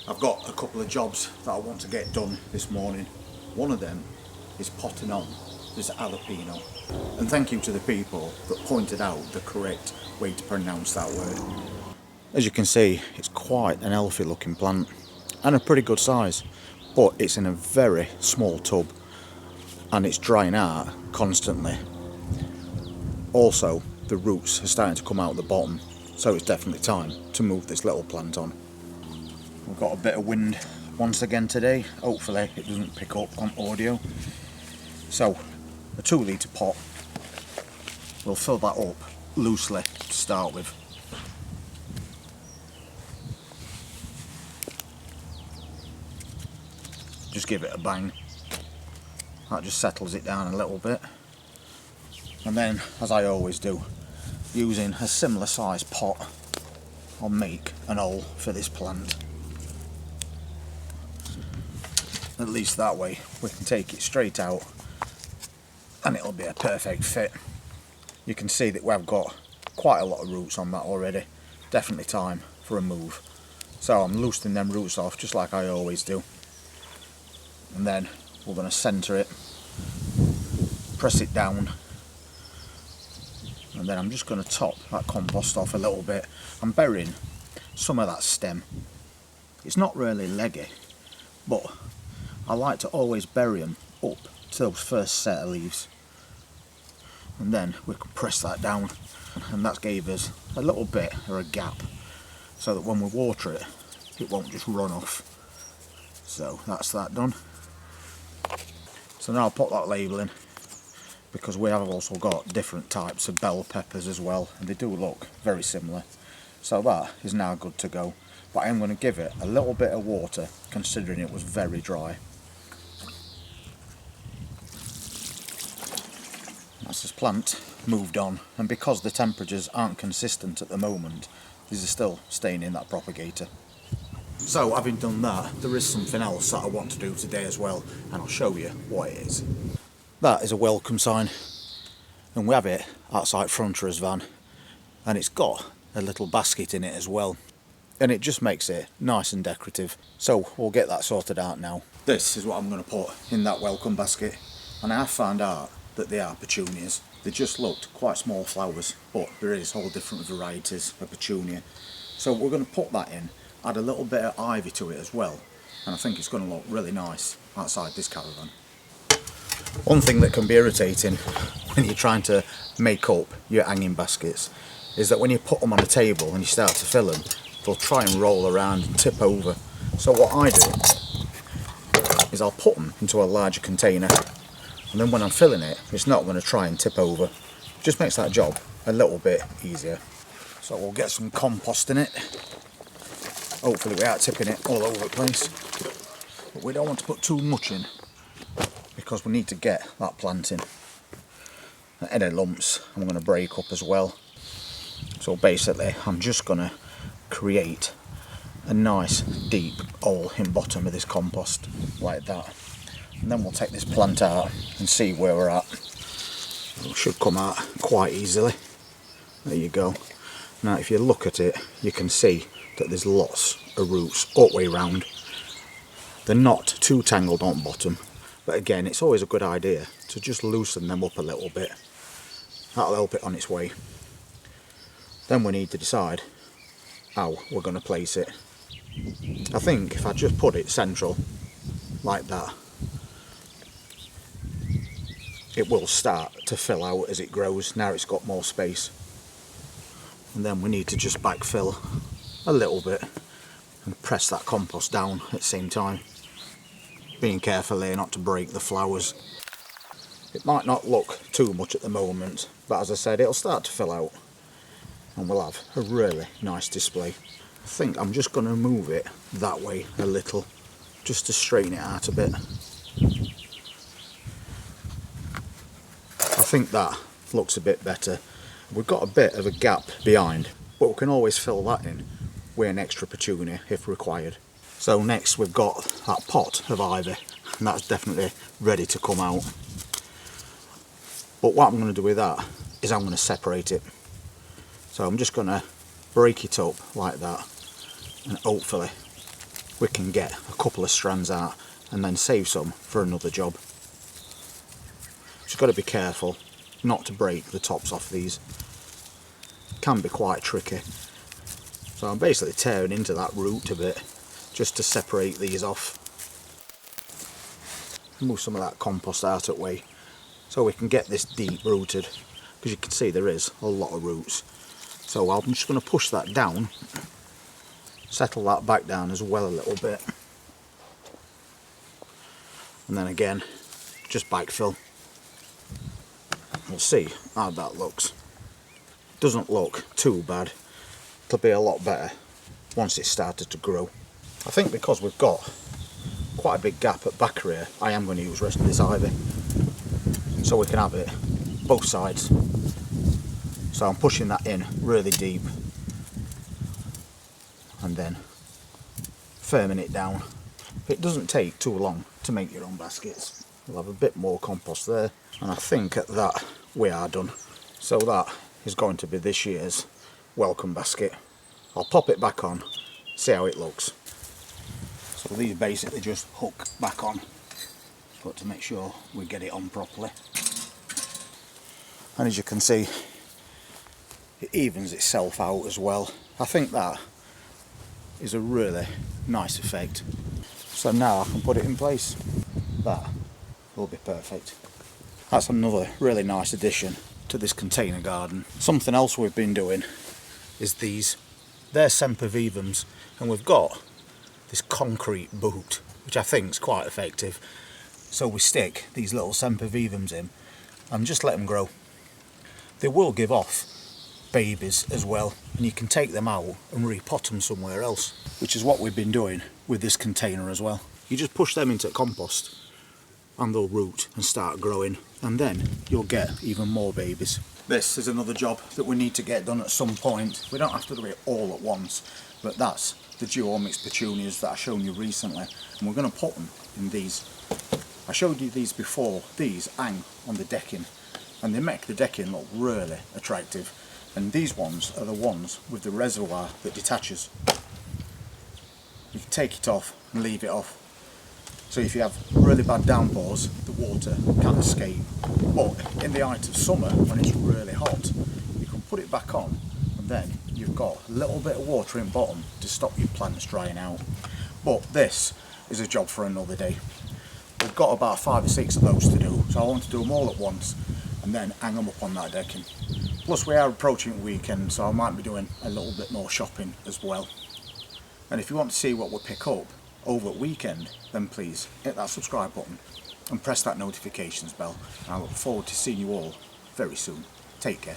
I've got a couple of jobs that I want to get done this morning. One of them is potting on this jalapeno. And thank you to the people that pointed out the correct way to pronounce that word. As you can see, it's quite an healthy looking plant and a pretty good size, but it's in a very small tub and it's drying out constantly. Also, the roots are starting to come out the bottom, so it's definitely time to move this little plant on. We've got a bit of wind once again today. Hopefully it doesn't pick up on audio. So a 2 litre pot, we'll fill that up loosely to start with. Just give it a bang. That just settles it down a little bit. And then, as I always do, using a similar size pot, I'll make an hole for this plant. At least that way we can take it straight out and it'll be a perfect fit. You can see that we've got quite a lot of roots on that already. Definitely time for a move. So I'm loosening them roots off just like I always do. And then we're going to centre it, press it down, and then I'm just going to top that compost off a little bit. I'm burying some of that stem. It's not really leggy, but I like to always bury them up to those first set of leaves. And then we can press that down, and that gave us a little bit or a gap so that when we water it, it won't just run off. So that's that done. So now I'll put that label in, because we have also got different types of bell peppers as well, and they do look very similar. So that is now good to go, but I'm going to give it a little bit of water considering it was very dry. That's this plant moved on, and because the temperatures aren't consistent at the moment, these are still staying in that propagator. So having done that, there is something else that I want to do today as well, and I'll show you what it is. That is a welcome sign, and we have it outside Frontier's van, and it's got a little basket in it as well, and it just makes it nice and decorative. So we'll get that sorted out now. This is what I'm going to put in that welcome basket, and I have found out that they are petunias. They just looked quite small flowers, but there is all different varieties of petunia. So we're going to put that in, add a little bit of ivy to it as well, and I think it's going to look really nice outside this caravan. One thing that can be irritating when you're trying to make up your hanging baskets is that when you put them on a table and you start to fill them, they'll try and roll around and tip over. So what I do is I'll put them into a larger container, and then when I'm filling it, it's not going to try and tip over. It just makes that job a little bit easier. So we'll get some compost in it. Hopefully we aren't tipping it all over the place, but we don't want to put too much in because we need to get that plant in. Any lumps I'm going to break up as well. So basically I'm just going to create a nice deep hole in bottom of this compost like that, and then we'll take this plant out and see where we're at. It should come out quite easily. There you go. Now if you look at it, you can see that there's lots of roots all the way around. They're not too tangled on bottom, but again, it's always a good idea to just loosen them up a little bit. That'll help it on its way. Then we need to decide how we're going to place it. I think if I just put it central like that, it will start to fill out as it grows. Now it's got more space, and then we need to just backfill a little bit and press that compost down at the same time, being careful here not to break the flowers. It might not look too much at the moment, but as I said, it'll start to fill out and we'll have a really nice display. I think I'm just going to move it that way a little, just to straighten it out a bit. I think that looks a bit better. We've got a bit of a gap behind, but we can always fill that in with an extra petunia if required. So next we've got that pot of ivy, and that's definitely ready to come out. But what I'm going to do with that is I'm going to separate it. So I'm just going to break it up like that, and hopefully we can get a couple of strands out and then save some for another job. Just got to be careful not to break the tops off these. It can be quite tricky. So I'm basically tearing into that root a bit just to separate these off. Move some of that compost out of the way so we can get this deep rooted, because you can see there is a lot of roots. So I'm just going to push that down, settle that back down as well a little bit, and then again just backfill. We'll see how that looks. Doesn't look too bad. It'll be a lot better once it's started to grow. I think because we've got quite a big gap at back here, I am going to use the rest of this ivy so we can have it both sides. So I'm pushing that in really deep and then firming it down. It doesn't take too long to make your own baskets. We'll have a bit more compost there, and I think at that we are done. So that is going to be this year's welcome basket. I'll pop it back on, see how it looks. So these basically just hook back on, but to make sure we get it on properly. And as you can see, it evens itself out as well. I think that is a really nice effect. So now I can put it in place. That will be perfect. That's another really nice addition to this container garden. Something else we've been doing is these. They're sempervivums, and we've got this concrete boot, which I think is quite effective. So we stick these little sempervivums in and just let them grow. They will give off babies as well, and you can take them out and repot them somewhere else, which is what we've been doing with this container as well. You just push them into compost and they'll root and start growing, and then you'll get even more babies. This is another job that we need to get done at some point. We don't have to do it all at once, but that's the duo mixed petunias that I've shown you recently, and we're going to put them in these. I showed you these before. These hang on the decking and they make the decking look really attractive, and these ones are the ones with the reservoir that detaches. You can take it off and leave it off, so if you have really bad downpours the water can escape. But in the height of summer, when it's really hot, you can put it back on, and then you've got a little bit of water in bottom to stop your plants drying out. But this is a job for another day. We've got about 5 or 6 of those to do, so I want to do them all at once and then hang them up on that decking. Plus we are approaching the weekend, so I might be doing a little bit more shopping as well. And if you want to see what we pick up over at weekend, then please hit that subscribe button and press that notifications bell, and I look forward to seeing you all very soon. Take care.